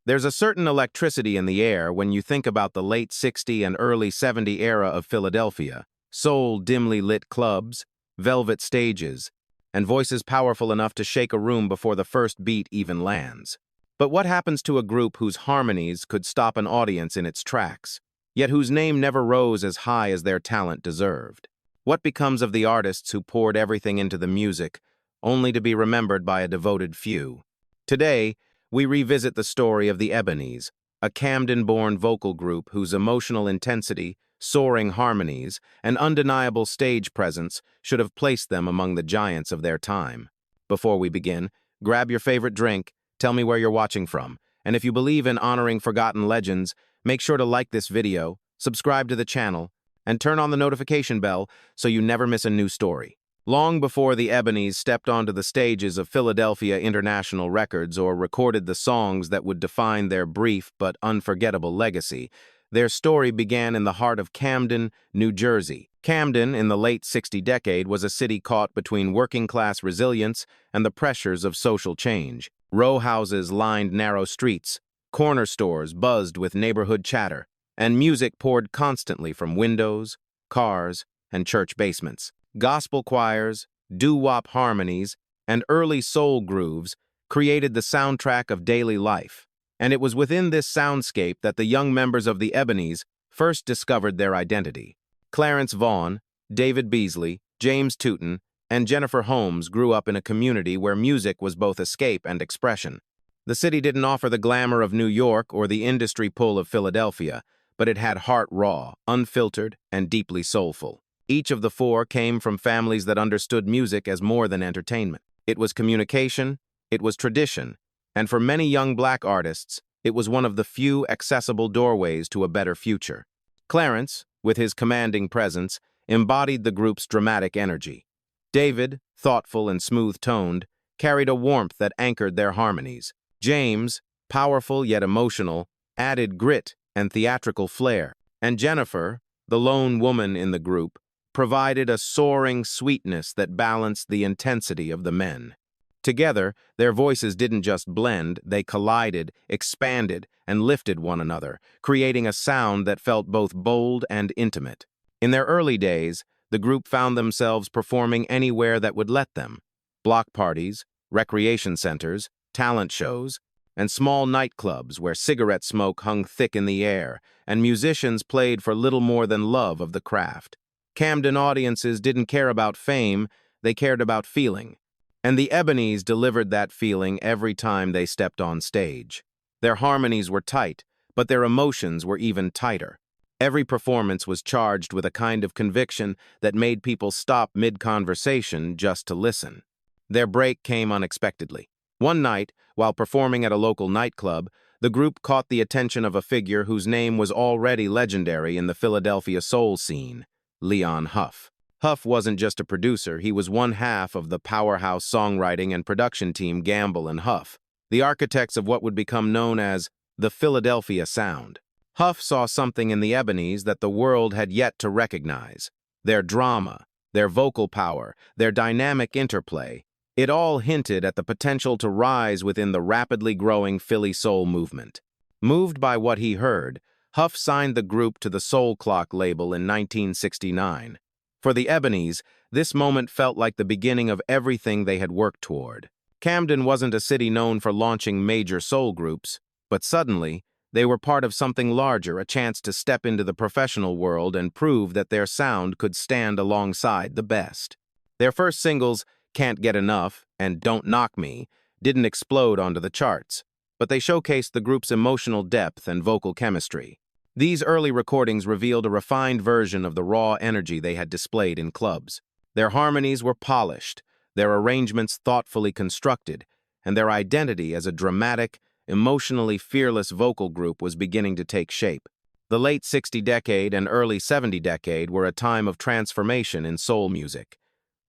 There's a certain electricity in the air when you think about the late 60 and early 70 era of Philadelphia. Soul dimly lit clubs, velvet stages, and voices powerful enough to shake a room before the first beat even lands. But what happens to a group whose harmonies could stop an audience in its tracks, yet whose name never rose as high as their talent deserved? What becomes of the artists who poured everything into the music, only to be remembered by a devoted few? Today, we revisit the story of the Ebanese, a Camden-born vocal group whose emotional intensity, soaring harmonies, and undeniable stage presence should have placed them among the giants of their time. Before we begin, grab your favorite drink, tell me where you're watching from, and if you believe in honoring forgotten legends, make sure to like this video, subscribe to the channel, and turn on the notification bell so you never miss a new story. Long before the Ebanese stepped onto the stages of Philadelphia International Records or recorded the songs that would define their brief but unforgettable legacy, their story began in the heart of Camden, New Jersey. Camden, in the late 60s decade, was a city caught between working-class resilience and the pressures of social change. Row houses lined narrow streets, corner stores buzzed with neighborhood chatter, and music poured constantly from windows, cars, and church basements. Gospel choirs, doo-wop harmonies, and early soul grooves created the soundtrack of daily life. And it was within this soundscape that the young members of the Ebanese first discovered their identity. Clarence Vaughn, David Beasley, James Tootin, and Jennifer Holmes grew up in a community where music was both escape and expression. The city didn't offer the glamour of New York or the industry pull of Philadelphia, but it had heart raw, unfiltered, and deeply soulful. Each of the four came from families that understood music as more than entertainment. It was communication, it was tradition, and for many young black artists, it was one of the few accessible doorways to a better future. Clarence, with his commanding presence, embodied the group's dramatic energy. David, thoughtful and smooth-toned, carried a warmth that anchored their harmonies. James, powerful yet emotional, added grit and theatrical flair. And Jennifer, the lone woman in the group, provided a soaring sweetness that balanced the intensity of the men. Together, their voices didn't just blend, they collided, expanded, and lifted one another, creating a sound that felt both bold and intimate. In their early days, the group found themselves performing anywhere that would let them. Block parties, recreation centers, talent shows, and small nightclubs where cigarette smoke hung thick in the air, and musicians played for little more than love of the craft. Camden audiences didn't care about fame, they cared about feeling. And the Ebanese delivered that feeling every time they stepped on stage. Their harmonies were tight, but their emotions were even tighter. Every performance was charged with a kind of conviction that made people stop mid-conversation just to listen. Their break came unexpectedly. One night, while performing at a local nightclub, the group caught the attention of a figure whose name was already legendary in the Philadelphia soul scene, Leon Huff. Huff wasn't just a producer, he was one half of the powerhouse songwriting and production team Gamble and Huff, the architects of what would become known as the Philadelphia Sound. Huff saw something in the Ebanese that the world had yet to recognize. Their drama, their vocal power, their dynamic interplay, it all hinted at the potential to rise within the rapidly growing Philly soul movement. Moved by what he heard, Huff signed the group to the Soul Clock label in 1969. For the Ebanese, this moment felt like the beginning of everything they had worked toward. Camden wasn't a city known for launching major soul groups, but suddenly, they were part of something larger, a chance to step into the professional world and prove that their sound could stand alongside the best. Their first singles, Can't Get Enough and Don't Knock Me, didn't explode onto the charts, but they showcased the group's emotional depth and vocal chemistry. These early recordings revealed a refined version of the raw energy they had displayed in clubs. Their harmonies were polished, their arrangements thoughtfully constructed, and their identity as a dramatic, emotionally fearless vocal group was beginning to take shape. The late 60s decade and early 70s decade were a time of transformation in soul music.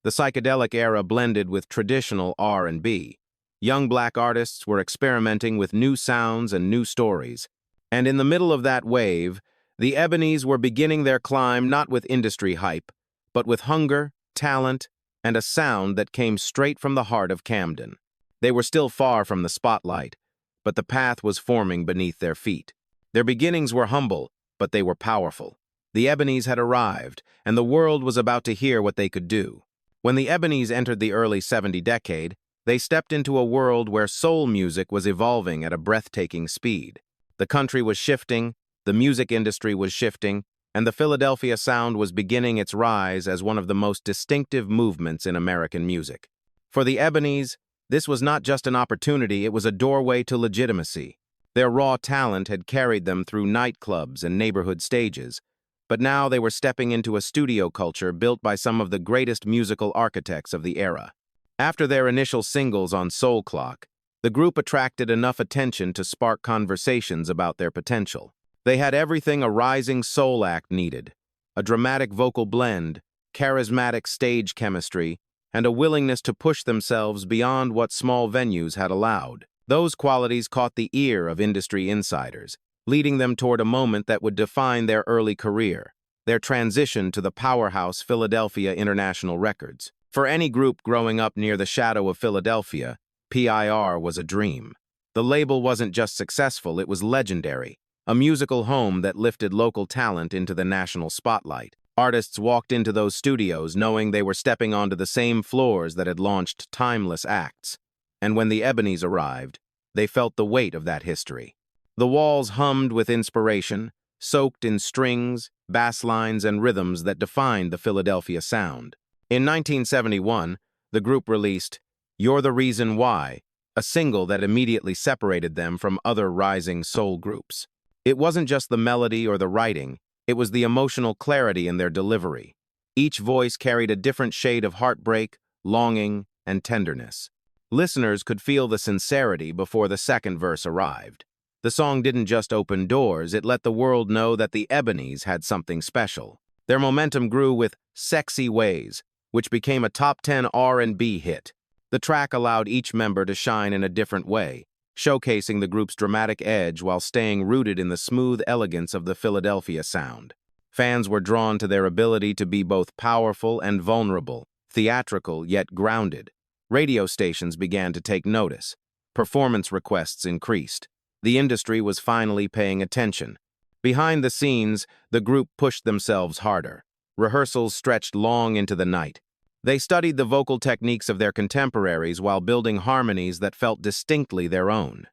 The psychedelic era blended with traditional R&B. Young black artists were experimenting with new sounds and new stories. And in the middle of that wave, the Ebanese were beginning their climb not with industry hype, but with hunger, talent, and a sound that came straight from the heart of Camden. They were still far from the spotlight, but the path was forming beneath their feet. Their beginnings were humble, but they were powerful. The Ebanese had arrived, and the world was about to hear what they could do. When the Ebanese entered the early 70 decade, they stepped into a world where soul music was evolving at a breathtaking speed. The country was shifting, the music industry was shifting, and the Philadelphia sound was beginning its rise as one of the most distinctive movements in American music. For the Ebanese, this was not just an opportunity, it was a doorway to legitimacy. Their raw talent had carried them through nightclubs and neighborhood stages, but now they were stepping into a studio culture built by some of the greatest musical architects of the era. After their initial singles on Soul Clock, the group attracted enough attention to spark conversations about their potential. They had everything a rising soul act needed: a dramatic vocal blend, charismatic stage chemistry, and a willingness to push themselves beyond what small venues had allowed. Those qualities caught the ear of industry insiders, leading them toward a moment that would define their early career, their transition to the powerhouse Philadelphia International Records. For any group growing up near the shadow of Philadelphia, PIR was a dream. The label wasn't just successful, it was legendary, a musical home that lifted local talent into the national spotlight. Artists walked into those studios knowing they were stepping onto the same floors that had launched timeless acts. And when the Ebanese arrived, they felt the weight of that history. The walls hummed with inspiration, soaked in strings, bass lines, and rhythms that defined the Philadelphia sound. In 1971, the group released "You're the Reason Why," a single that immediately separated them from other rising soul groups. It wasn't just the melody or the writing, it was the emotional clarity in their delivery. Each voice carried a different shade of heartbreak, longing, and tenderness. Listeners could feel the sincerity before the second verse arrived. The song didn't just open doors, it let the world know that the Ebanese had something special. Their momentum grew with "Sexy Ways," which became a top 10 R&B hit. The track allowed each member to shine in a different way, showcasing the group's dramatic edge while staying rooted in the smooth elegance of the Philadelphia sound. Fans were drawn to their ability to be both powerful and vulnerable, theatrical yet grounded. Radio stations began to take notice. Performance requests increased. The industry was finally paying attention. Behind the scenes, the group pushed themselves harder. Rehearsals stretched long into the night. They studied the vocal techniques of their contemporaries while building harmonies that felt distinctly their own.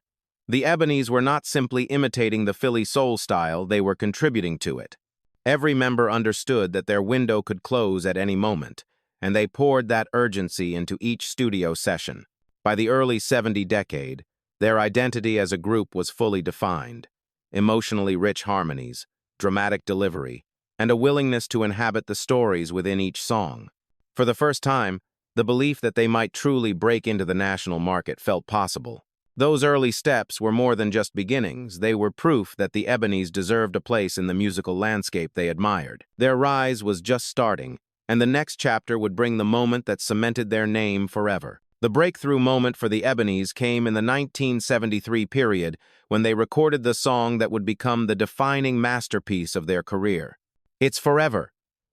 The Ebanese were not simply imitating the Philly soul style, they were contributing to it. Every member understood that their window could close at any moment, and they poured that urgency into each studio session. By the early 70 decade, their identity as a group was fully defined: emotionally rich harmonies, dramatic delivery, and a willingness to inhabit the stories within each song. For the first time, the belief that they might truly break into the national market felt possible. Those early steps were more than just beginnings, they were proof that the Ebanese deserved a place in the musical landscape they admired. Their rise was just starting, and the next chapter would bring the moment that cemented their name forever. The breakthrough moment for the Ebanese came in the 1973 period when they recorded the song that would become the defining masterpiece of their career. It's Forever.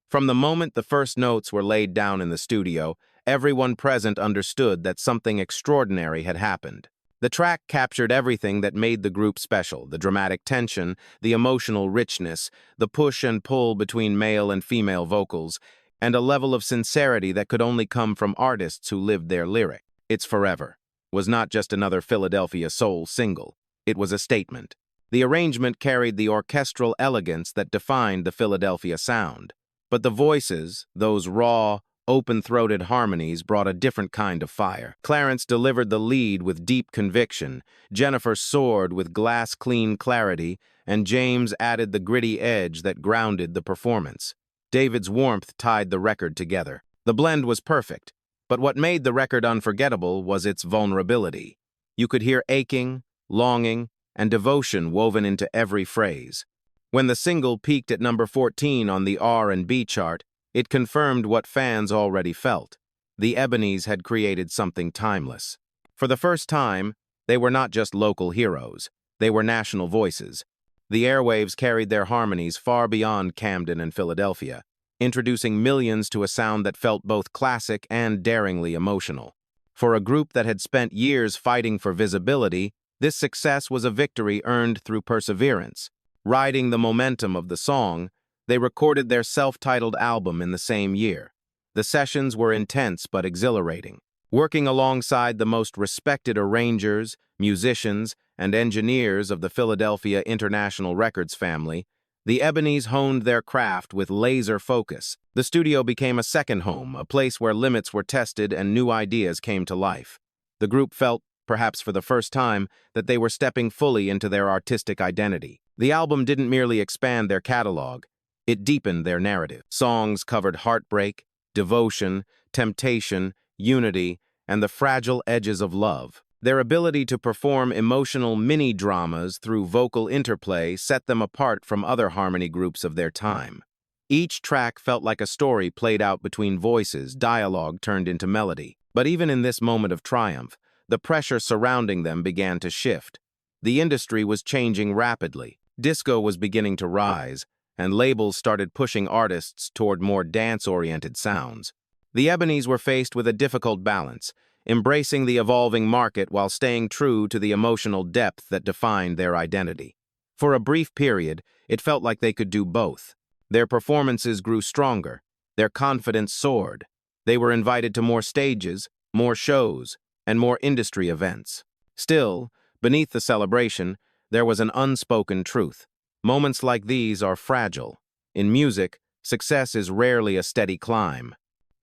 From the moment the first notes were laid down in the studio, everyone present understood that something extraordinary had happened. The track captured everything that made the group special: the dramatic tension, the emotional richness, the push and pull between male and female vocals, and a level of sincerity that could only come from artists who lived their lyric. It's Forever was not just another Philadelphia soul single. It was a statement. The arrangement carried the orchestral elegance that defined the Philadelphia sound. But the voices, those raw, open-throated harmonies, brought a different kind of fire. Clarence delivered the lead with deep conviction, Jennifer soared with glass-clean clarity, and James added the gritty edge that grounded the performance. David's warmth tied the record together. The blend was perfect, but what made the record unforgettable was its vulnerability. You could hear aching, longing, and devotion woven into every phrase. When the single peaked at number 14 on the R&B chart, it confirmed what fans already felt. The Ebanese had created something timeless. For the first time, they were not just local heroes, they were national voices. The airwaves carried their harmonies far beyond Camden and Philadelphia, introducing millions to a sound that felt both classic and daringly emotional. For a group that had spent years fighting for visibility, This success was a victory earned through perseverance. Riding the momentum of the song, they recorded their self-titled album in the same year. The sessions were intense but exhilarating. Working alongside the most respected arrangers, musicians, and engineers of the Philadelphia International Records family, the Ebanese honed their craft with laser focus. The studio became a second home, a place where limits were tested and new ideas came to life. The group felt, perhaps for the first time, that they were stepping fully into their artistic identity. The album didn't merely expand their catalog, it deepened their narrative. Songs covered heartbreak, devotion, temptation, unity, and the fragile edges of love. Their ability to perform emotional mini-dramas through vocal interplay set them apart from other harmony groups of their time. Each track felt like a story played out between voices, dialogue turned into melody. But even in this moment of triumph, the pressure surrounding them began to shift. The industry was changing rapidly. Disco was beginning to rise, and labels started pushing artists toward more dance-oriented sounds. The Ebanese were faced with a difficult balance, embracing the evolving market while staying true to the emotional depth that defined their identity. For a brief period, it felt like they could do both. Their performances grew stronger, their confidence soared. They were invited to more stages, more shows, and more industry events. Still, beneath the celebration, there was an unspoken truth. Moments like these are fragile. In music, success is rarely a steady climb.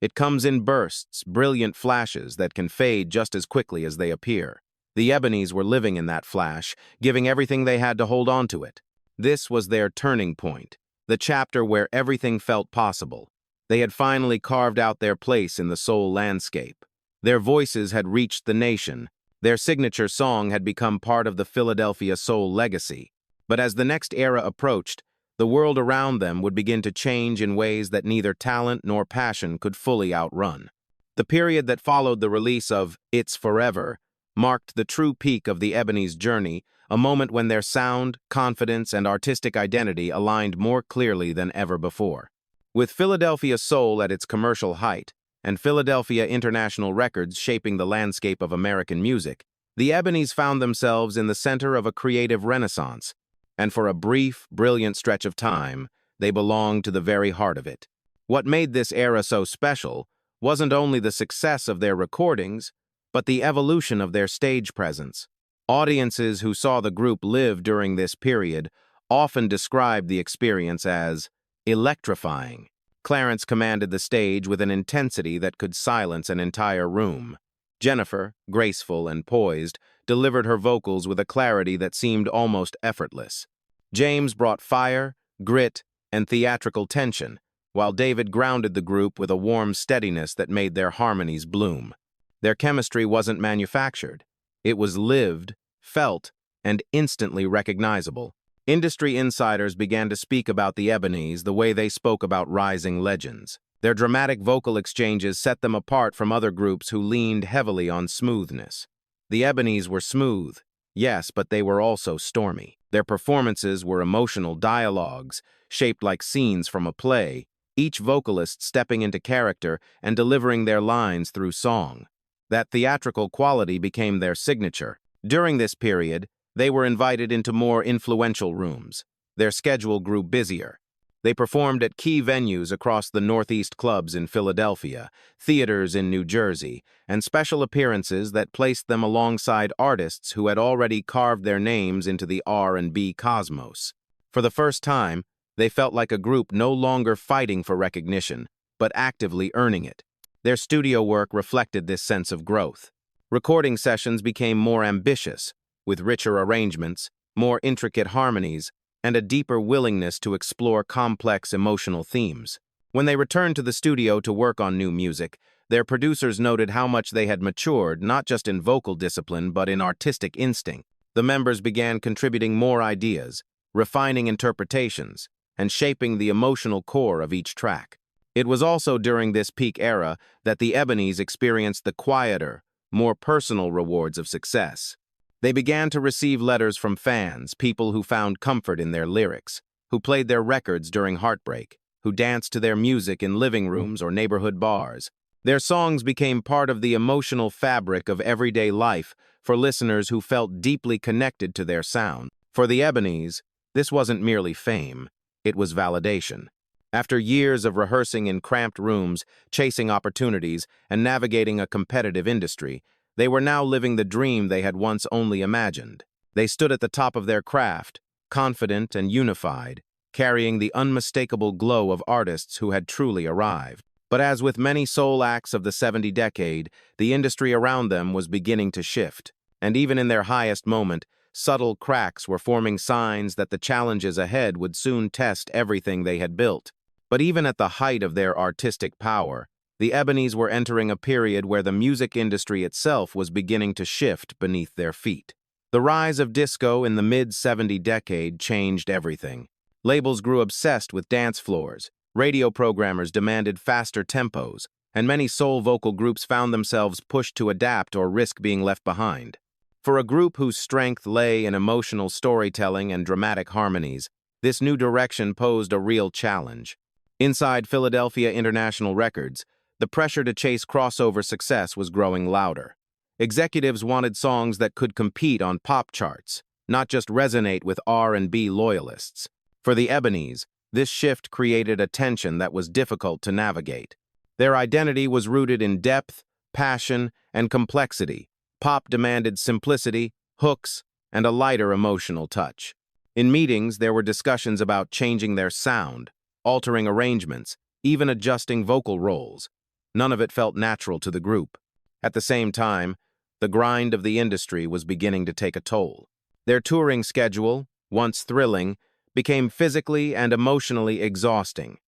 It comes in bursts, brilliant flashes that can fade just as quickly as they appear. The Ebanese were living in that flash, giving everything they had to hold on to it. This was their turning point, the chapter where everything felt possible. They had finally carved out their place in the soul landscape. Their voices had reached the nation. Their signature song had become part of the Philadelphia soul legacy. But as the next era approached, the world around them would begin to change in ways that neither talent nor passion could fully outrun. The period that followed the release of It's Forever marked the true peak of the Ebanese journey, a moment when their sound, confidence, and artistic identity aligned more clearly than ever before. With Philadelphia soul at its commercial height, and Philadelphia International Records shaping the landscape of American music, the Ebanese found themselves in the center of a creative renaissance. And for a brief, brilliant stretch of time, they belonged to the very heart of it. What made this era so special wasn't only the success of their recordings, but the evolution of their stage presence. Audiences who saw the group live during this period often described the experience as electrifying. Clarence commanded the stage with an intensity that could silence an entire room. Jennifer, graceful and poised, delivered her vocals with a clarity that seemed almost effortless. James brought fire, grit, and theatrical tension, while David grounded the group with a warm steadiness that made their harmonies bloom. Their chemistry wasn't manufactured. It was lived, felt, and instantly recognizable. Industry insiders began to speak about the Ebanese the way they spoke about rising legends. Their dramatic vocal exchanges set them apart from other groups who leaned heavily on smoothness. The Ebanese were smooth, yes, but they were also stormy. Their performances were emotional dialogues, shaped like scenes from a play, each vocalist stepping into character and delivering their lines through song. That theatrical quality became their signature. During this period, they were invited into more influential rooms. Their schedule grew busier. They performed at key venues across the Northeast clubs in Philadelphia, theaters in New Jersey, and special appearances that placed them alongside artists who had already carved their names into the R&B cosmos. For the first time, they felt like a group no longer fighting for recognition, but actively earning it. Their studio work reflected this sense of growth. Recording sessions became more ambitious, with richer arrangements, more intricate harmonies, and a deeper willingness to explore complex emotional themes. When they returned to the studio to work on new music, their producers noted how much they had matured, not just in vocal discipline, but in artistic instinct. The members began contributing more ideas, refining interpretations, and shaping the emotional core of each track. It was also during this peak era that the Ebanese experienced the quieter, more personal rewards of success. They began to receive letters from fans, people who found comfort in their lyrics, who played their records during heartbreak, who danced to their music in living rooms or neighborhood bars. Their songs became part of the emotional fabric of everyday life, for listeners who felt deeply connected to their sound. For the Ebanese, this wasn't merely fame, it was validation. After years of rehearsing in cramped rooms, chasing opportunities, and navigating a competitive industry, they were now living the dream they had once only imagined. They stood at the top of their craft, confident and unified, carrying the unmistakable glow of artists who had truly arrived. But as with many soul acts of the 70 decade, the industry around them was beginning to shift, and even in their highest moment, subtle cracks were forming signs that the challenges ahead would soon test everything they had built. But even at the height of their artistic power, the Ebanese were entering a period where the music industry itself was beginning to shift beneath their feet. The rise of disco in the mid-70 decade changed everything. Labels grew obsessed with dance floors, radio programmers demanded faster tempos, and many soul vocal groups found themselves pushed to adapt or risk being left behind. For a group whose strength lay in emotional storytelling and dramatic harmonies, this new direction posed a real challenge. Inside Philadelphia International Records, the pressure to chase crossover success was growing louder. Executives wanted songs that could compete on pop charts, not just resonate with R&B loyalists. For the Ebanese, this shift created a tension that was difficult to navigate. Their identity was rooted in depth, passion, and complexity. Pop demanded simplicity, hooks, and a lighter emotional touch. In meetings, there were discussions about changing their sound, altering arrangements, even adjusting vocal roles. None of it felt natural to the group. At the same time, the grind of the industry was beginning to take a toll. Their touring schedule, once thrilling, became physically and emotionally exhausting.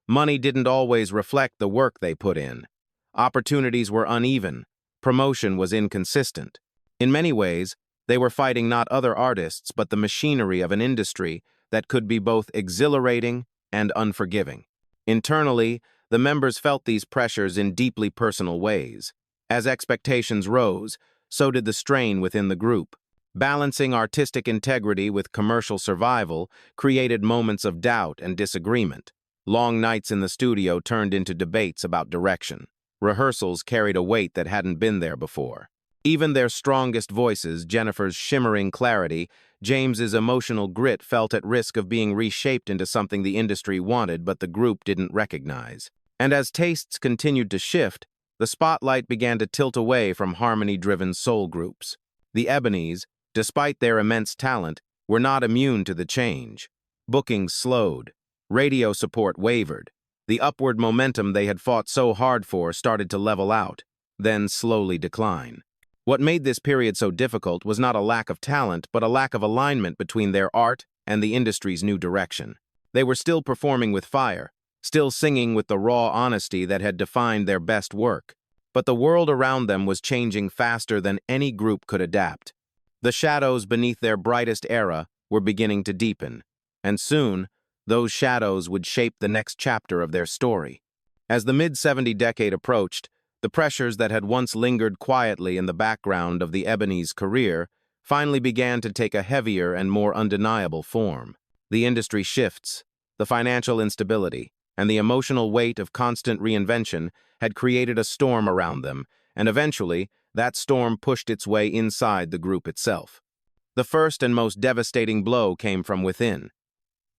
Money didn't always reflect the work they put in. Opportunities were uneven. Promotion was inconsistent. In many ways, they were fighting not other artists but the machinery of an industry that could be both exhilarating and unforgiving. Internally, the members felt these pressures in deeply personal ways. As expectations rose, so did the strain within the group. Balancing artistic integrity with commercial survival created moments of doubt and disagreement. Long nights in the studio turned into debates about direction. Rehearsals carried a weight that hadn't been there before. Even their strongest voices, Jennifer's shimmering clarity, James's emotional grit, felt at risk of being reshaped into something the industry wanted but the group didn't recognize. And as tastes continued to shift, the spotlight began to tilt away from harmony-driven soul groups. The Ebanese, despite their immense talent, were not immune to the change. Bookings slowed. Radio support wavered. The upward momentum they had fought so hard for started to level out, then slowly decline. What made this period so difficult was not a lack of talent, but a lack of alignment between their art and the industry's new direction. They were still performing with fire, still singing with the raw honesty that had defined their best work. But the world around them was changing faster than any group could adapt. The shadows beneath their brightest era were beginning to deepen, and soon, those shadows would shape the next chapter of their story. As the mid-70 decade approached, the pressures that had once lingered quietly in the background of the Ebanese career finally began to take a heavier and more undeniable form. The industry shifts, the financial instability, and the emotional weight of constant reinvention had created a storm around them, and eventually, that storm pushed its way inside the group itself. The first and most devastating blow came from within.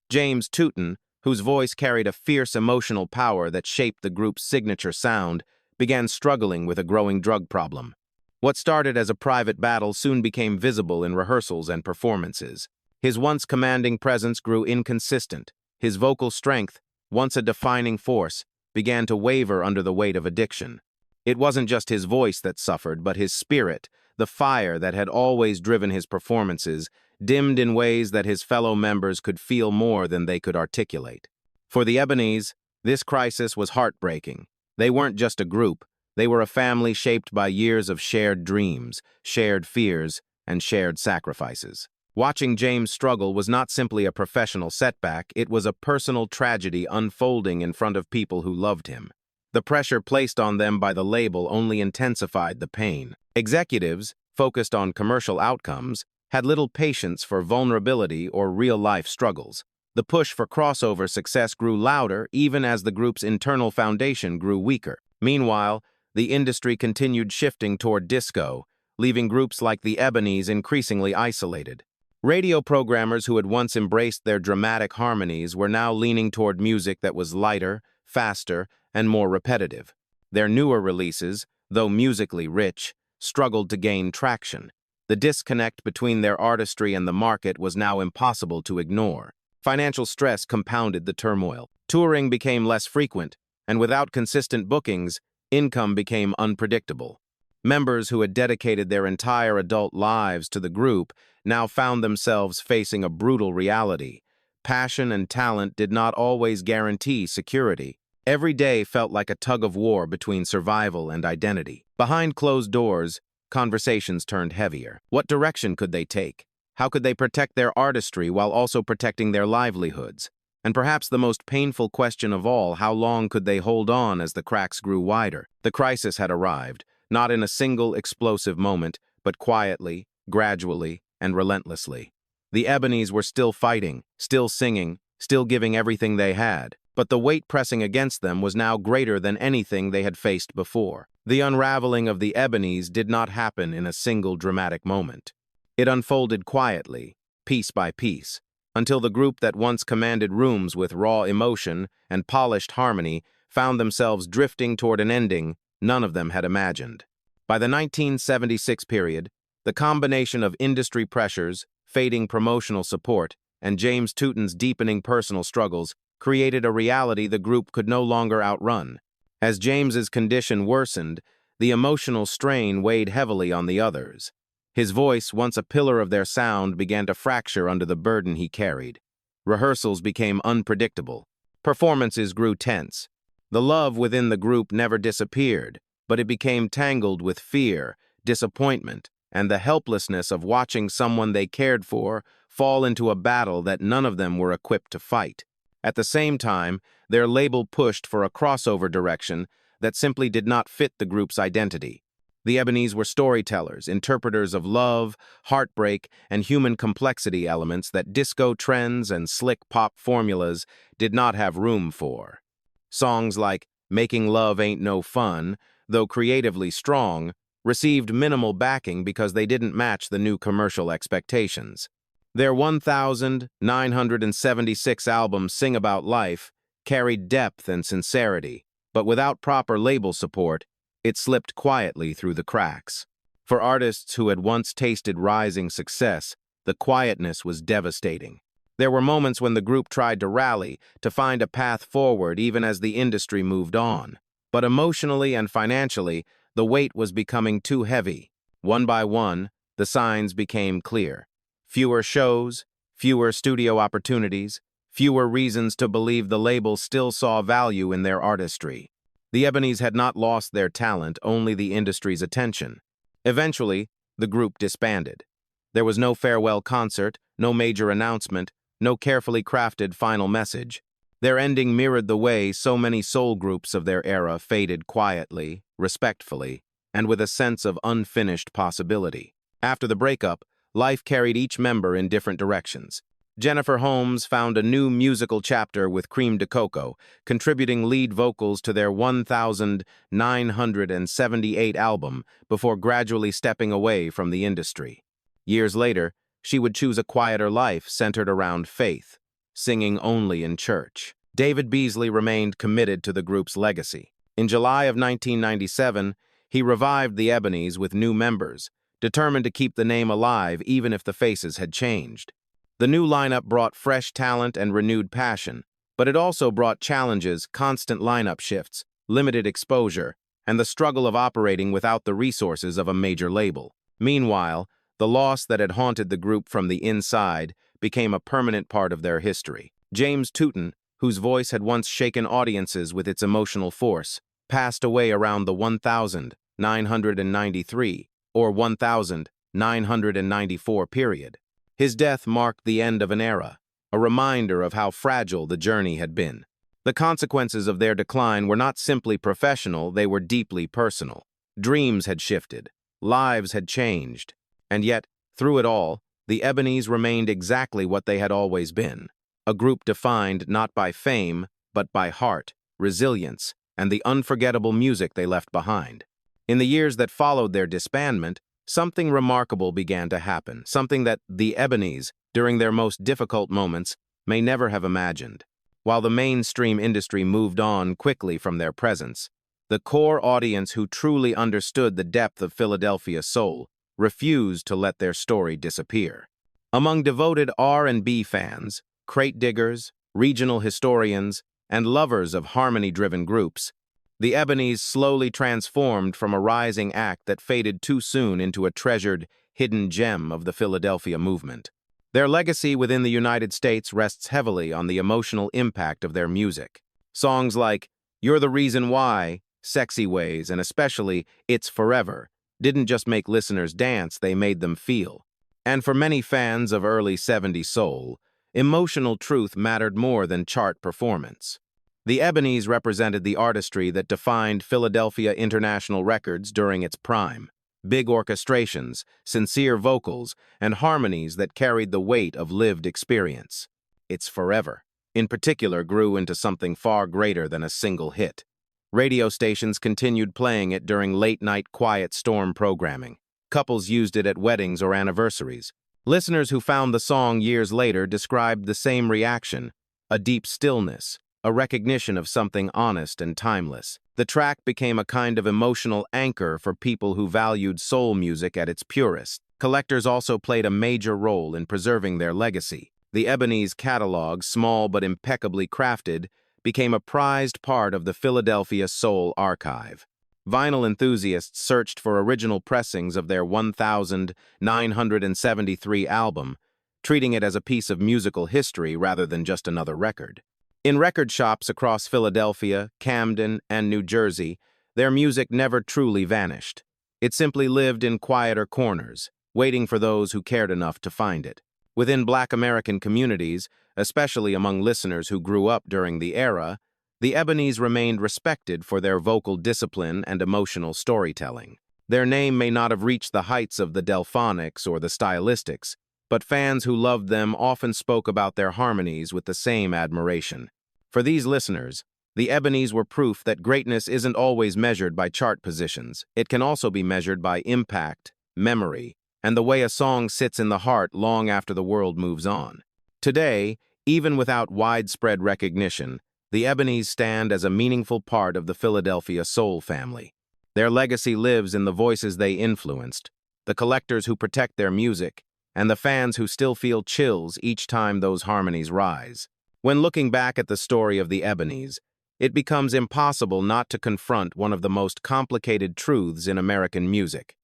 James Tootin, whose voice carried a fierce emotional power that shaped the group's signature sound, began struggling with a growing drug problem. What started as a private battle soon became visible in rehearsals and performances. His once commanding presence grew inconsistent. His vocal strength, once a defining force, began to waver under the weight of addiction. It wasn't just his voice that suffered, but his spirit, the fire that had always driven his performances, dimmed in ways that his fellow members could feel more than they could articulate. For the Ebanese, this crisis was heartbreaking. They weren't just a group, they were a family shaped by years of shared dreams, shared fears, and shared sacrifices. Watching James struggle was not simply a professional setback, it was a personal tragedy unfolding in front of people who loved him. The pressure placed on them by the label only intensified the pain. Executives, focused on commercial outcomes, had little patience for vulnerability or real-life struggles. The push for crossover success grew louder even as the group's internal foundation grew weaker. Meanwhile, the industry continued shifting toward disco, leaving groups like the Ebanese increasingly isolated. Radio programmers who had once embraced their dramatic harmonies were now leaning toward music that was lighter, faster, and more repetitive. Their newer releases, though musically rich, struggled to gain traction. The disconnect between their artistry and the market was now impossible to ignore. Financial stress compounded the turmoil. Touring became less frequent, and without consistent bookings, income became unpredictable. Members who had dedicated their entire adult lives to the group now found themselves facing a brutal reality. Passion and talent did not always guarantee security. Every day felt like a tug of war between survival and identity. Behind closed doors, conversations turned heavier. What direction could they take? How could they protect their artistry while also protecting their livelihoods? And perhaps the most painful question of all, how long could they hold on as the cracks grew wider? The crisis had arrived, not in a single explosive moment, but quietly, gradually, and relentlessly. The Ebanese were still fighting, still singing, still giving everything they had, but the weight pressing against them was now greater than anything they had faced before. The unraveling of the Ebanese did not happen in a single dramatic moment. It unfolded quietly, piece by piece, until the group that once commanded rooms with raw emotion and polished harmony found themselves drifting toward an ending none of them had imagined. By the 1976 period, the combination of industry pressures, fading promotional support, and James Tootin's deepening personal struggles created a reality the group could no longer outrun. As James's condition worsened, the emotional strain weighed heavily on the others. His voice, once a pillar of their sound, began to fracture under the burden he carried. Rehearsals became unpredictable. Performances grew tense. The love within the group never disappeared, but it became tangled with fear, disappointment, and the helplessness of watching someone they cared for fall into a battle that none of them were equipped to fight. At the same time, their label pushed for a crossover direction that simply did not fit the group's identity. The Ebanese were storytellers, interpreters of love, heartbreak, and human complexity elements that disco trends and slick pop formulas did not have room for. Songs like Making Love Ain't No Fun, though creatively strong, received minimal backing because they didn't match the new commercial expectations. Their 1,976 album Sing About Life carried depth and sincerity, but without proper label support, it slipped quietly through the cracks. For artists who had once tasted rising success, the quietness was devastating. There were moments when the group tried to rally, to find a path forward even as the industry moved on. But emotionally and financially, the weight was becoming too heavy. One by one, the signs became clear. Fewer shows, fewer studio opportunities, fewer reasons to believe the label still saw value in their artistry. The Ebanese had not lost their talent, only the industry's attention. Eventually, the group disbanded. There was no farewell concert, no major announcement, no carefully crafted final message. Their ending mirrored the way so many soul groups of their era faded quietly, respectfully, and with a sense of unfinished possibility. After the breakup, life carried each member in different directions. Jennifer Holmes found a new musical chapter with Cream de Coco, contributing lead vocals to their 1978 album before gradually stepping away from the industry. Years later, she would choose a quieter life centered around faith, singing only in church. David Beasley remained committed to the group's legacy. In July of 1997, he revived the Ebanese with new members, determined to keep the name alive even if the faces had changed. The new lineup brought fresh talent and renewed passion, but it also brought challenges, constant lineup shifts, limited exposure, and the struggle of operating without the resources of a major label. Meanwhile, the loss that had haunted the group from the inside became a permanent part of their history. James Tootin, whose voice had once shaken audiences with its emotional force, passed away around the 1993 or 1994 period. His death marked the end of an era, a reminder of how fragile the journey had been. The consequences of their decline were not simply professional, they were deeply personal. Dreams had shifted, lives had changed, and yet, through it all, the Ebanese remained exactly what they had always been, a group defined not by fame, but by heart, resilience, and the unforgettable music they left behind. In the years that followed their disbandment, something remarkable began to happen, something that the Ebanese, during their most difficult moments, may never have imagined. While the mainstream industry moved on quickly from their presence, the core audience who truly understood the depth of Philadelphia's soul refused to let their story disappear. Among devoted R&B fans, crate diggers, regional historians, and lovers of harmony-driven groups, the Ebanese slowly transformed from a rising act that faded too soon into a treasured, hidden gem of the Philadelphia movement. Their legacy within the United States rests heavily on the emotional impact of their music. Songs like You're the Reason Why, Sexy Ways, and especially It's Forever didn't just make listeners dance, they made them feel. And for many fans of early 70s soul, emotional truth mattered more than chart performance. The Ebanese represented the artistry that defined Philadelphia International Records during its prime. Big orchestrations, sincere vocals, and harmonies that carried the weight of lived experience. It's Forever, in particular, grew into something far greater than a single hit. Radio stations continued playing it during late-night quiet storm programming. Couples used it at weddings or anniversaries. Listeners who found the song years later described the same reaction, a deep stillness, a recognition of something honest and timeless. The track became a kind of emotional anchor for people who valued soul music at its purest. Collectors also played a major role in preserving their legacy. The Ebanese catalog, small but impeccably crafted, became a prized part of the Philadelphia Soul Archive. Vinyl enthusiasts searched for original pressings of their 1973 album, treating it as a piece of musical history rather than just another record. In record shops across Philadelphia, Camden, and New Jersey, their music never truly vanished. It simply lived in quieter corners, waiting for those who cared enough to find it. Within Black American communities, especially among listeners who grew up during the era, the Ebanese remained respected for their vocal discipline and emotional storytelling. Their name may not have reached the heights of the Delphonics or the Stylistics, but fans who loved them often spoke about their harmonies with the same admiration. For these listeners, the Ebanese were proof that greatness isn't always measured by chart positions. It can also be measured by impact, memory, and the way a song sits in the heart long after the world moves on. Today, even without widespread recognition, the Ebanese stand as a meaningful part of the Philadelphia soul family. Their legacy lives in the voices they influenced, the collectors who protect their music, and the fans who still feel chills each time those harmonies rise. When looking back at the story of the Ebanese, it becomes impossible not to confront one of the most complicated truths in American music.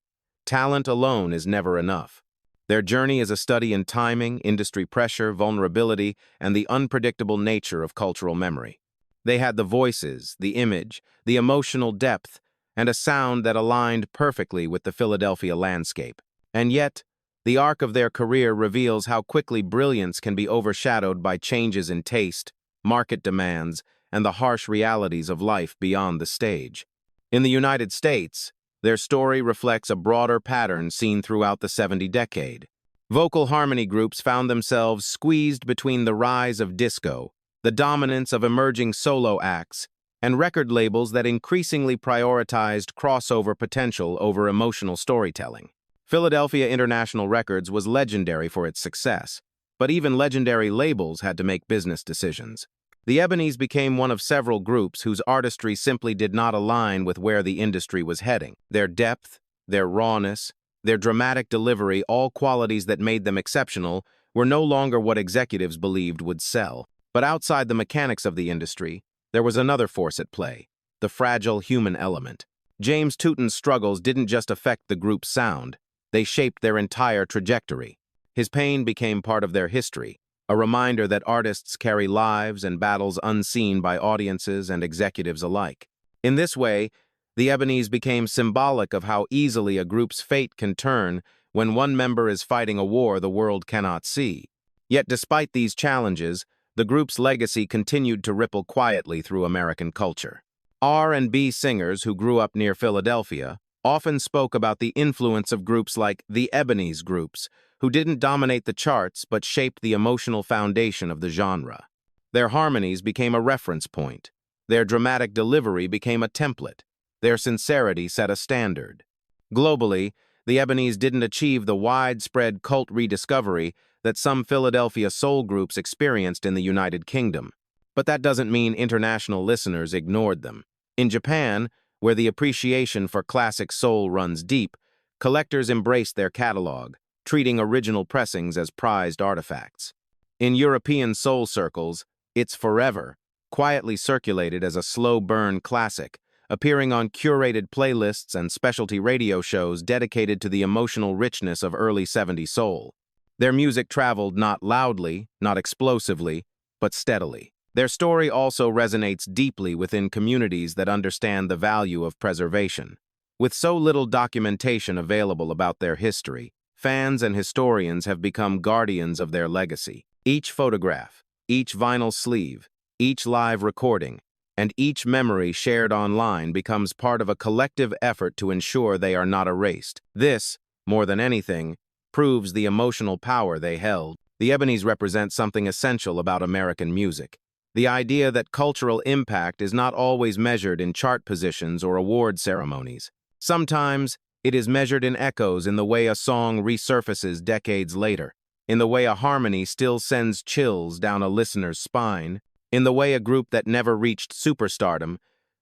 Talent alone is never enough. Their journey is a study in timing, industry pressure, vulnerability, and the unpredictable nature of cultural memory. They had the voices, the image, the emotional depth, and a sound that aligned perfectly with the Philadelphia landscape. And yet, the arc of their career reveals how quickly brilliance can be overshadowed by changes in taste, market demands, and the harsh realities of life beyond the stage. In the United States, their story reflects a broader pattern seen throughout the 70s decade. Vocal harmony groups found themselves squeezed between the rise of disco, the dominance of emerging solo acts, and record labels that increasingly prioritized crossover potential over emotional storytelling. Philadelphia International Records was legendary for its success, but even legendary labels had to make business decisions. The Ebanese became one of several groups whose artistry simply did not align with where the industry was heading. Their depth, their rawness, their dramatic delivery, all qualities that made them exceptional, were no longer what executives believed would sell. But outside the mechanics of the industry, there was another force at play, the fragile human element. James Tooton's struggles didn't just affect the group's sound, they shaped their entire trajectory. His pain became part of their history, a reminder that artists carry lives and battles unseen by audiences and executives alike. In this way, the Ebanese became symbolic of how easily a group's fate can turn when one member is fighting a war the world cannot see. Yet despite these challenges, the group's legacy continued to ripple quietly through American culture. R&B singers who grew up near Philadelphia often spoke about the influence of groups like the Ebanese groups, who didn't dominate the charts but shaped the emotional foundation of the genre. Their harmonies became a reference point. Their dramatic delivery became a template. Their sincerity set a standard. Globally, the Ebanese didn't achieve the widespread cult rediscovery that some Philadelphia soul groups experienced in the United Kingdom. But that doesn't mean international listeners ignored them. In Japan, where the appreciation for classic soul runs deep, collectors embraced their catalog, treating original pressings as prized artifacts. In European soul circles, It's Forever quietly circulated as a slow-burn classic, appearing on curated playlists and specialty radio shows dedicated to the emotional richness of early 70s soul. Their music traveled not loudly, not explosively, but steadily. Their story also resonates deeply within communities that understand the value of preservation. With so little documentation available about their history, fans and historians have become guardians of their legacy. Each photograph, each vinyl sleeve, each live recording, and each memory shared online becomes part of a collective effort to ensure they are not erased. This, more than anything, proves the emotional power they held. The Ebanese represent something essential about American music. The idea that cultural impact is not always measured in chart positions or award ceremonies. Sometimes, it is measured in echoes in the way a song resurfaces decades later, in the way a harmony still sends chills down a listener's spine, in the way a group that never reached superstardom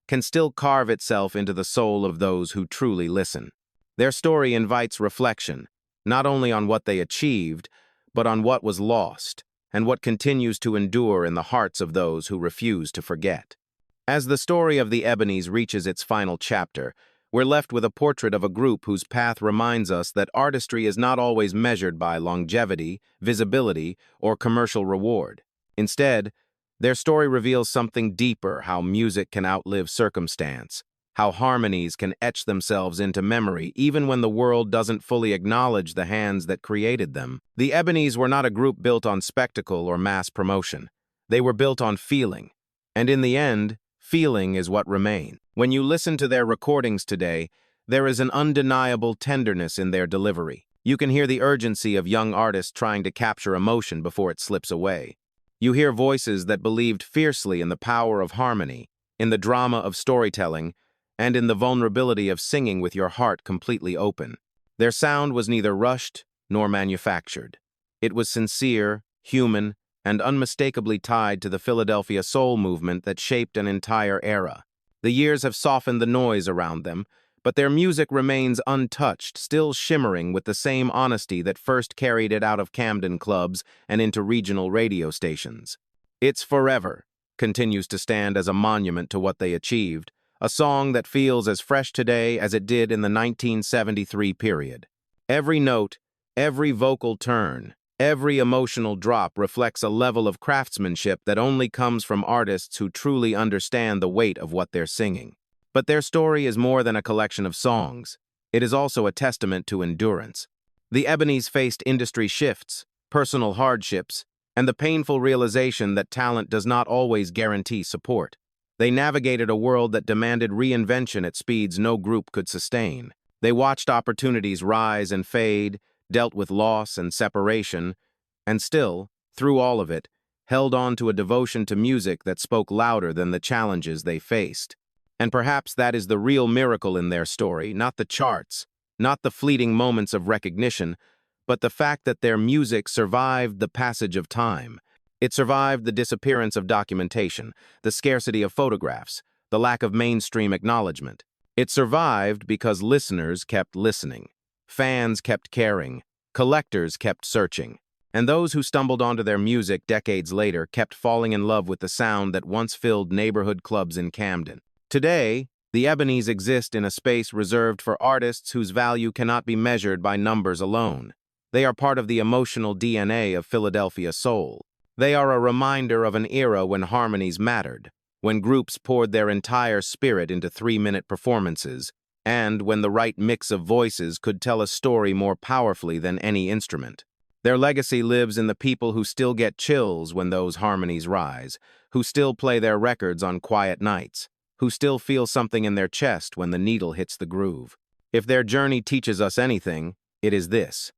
can still carve itself into the soul of those who truly listen. Their story invites reflection, not only on what they achieved, but on what was lost, and what continues to endure in the hearts of those who refuse to forget. As the story of the Ebanese reaches its final chapter, we're left with a portrait of a group whose path reminds us that artistry is not always measured by longevity, visibility, or commercial reward. Instead, their story reveals something deeper: how music can outlive circumstance, how harmonies can etch themselves into memory even when the world doesn't fully acknowledge the hands that created them. The Ebanese were not a group built on spectacle or mass promotion. They were built on feeling. And in the end, feeling is what remains. When you listen to their recordings today, there is an undeniable tenderness in their delivery. You can hear the urgency of young artists trying to capture emotion before it slips away. You hear voices that believed fiercely in the power of harmony, in the drama of storytelling, and in the vulnerability of singing with your heart completely open. Their sound was neither rushed nor manufactured. It was sincere, human, and unmistakably tied to the Philadelphia soul movement that shaped an entire era. The years have softened the noise around them, but their music remains untouched, still shimmering with the same honesty that first carried it out of Camden clubs and into regional radio stations. It's Forever continues to stand as a monument to what they achieved, a song that feels as fresh today as it did in the 1973 period. Every note, every vocal turn, every emotional drop reflects a level of craftsmanship that only comes from artists who truly understand the weight of what they're singing. But their story is more than a collection of songs. It is also a testament to endurance. The Ebanese faced industry shifts, personal hardships, and the painful realization that talent does not always guarantee support. They navigated a world that demanded reinvention at speeds no group could sustain. They watched opportunities rise and fade, dealt with loss and separation, and still, through all of it, held on to a devotion to music that spoke louder than the challenges they faced. And perhaps that is the real miracle in their story, not the charts, not the fleeting moments of recognition, but the fact that their music survived the passage of time. It survived the disappearance of documentation, the scarcity of photographs, the lack of mainstream acknowledgement. It survived because listeners kept listening, fans kept caring, collectors kept searching, and those who stumbled onto their music decades later kept falling in love with the sound that once filled neighborhood clubs in Camden. Today, the Ebanese exist in a space reserved for artists whose value cannot be measured by numbers alone. They are part of the emotional DNA of Philadelphia soul. They are a reminder of an era when harmonies mattered, when groups poured their entire spirit into 3-minute performances, and when the right mix of voices could tell a story more powerfully than any instrument. Their legacy lives in the people who still get chills when those harmonies rise, who still play their records on quiet nights, who still feel something in their chest when the needle hits the groove. If their journey teaches us anything, it is this: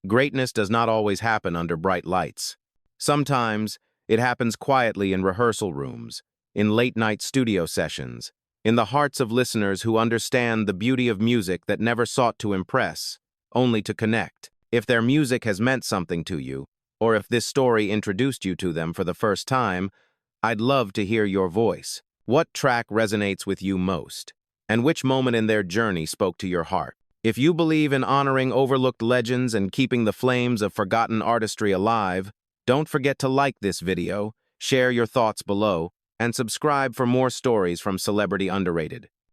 greatness does not always happen under bright lights. Sometimes, it happens quietly in rehearsal rooms, in late-night studio sessions, in the hearts of listeners who understand the beauty of music that never sought to impress, only to connect. If their music has meant something to you, or if this story introduced you to them for the first time, I'd love to hear your voice. What track resonates with you most? And which moment in their journey spoke to your heart? If you believe in honoring overlooked legends and keeping the flames of forgotten artistry alive, don't forget to like this video, share your thoughts below, and subscribe for more stories from Celebrity Underrated.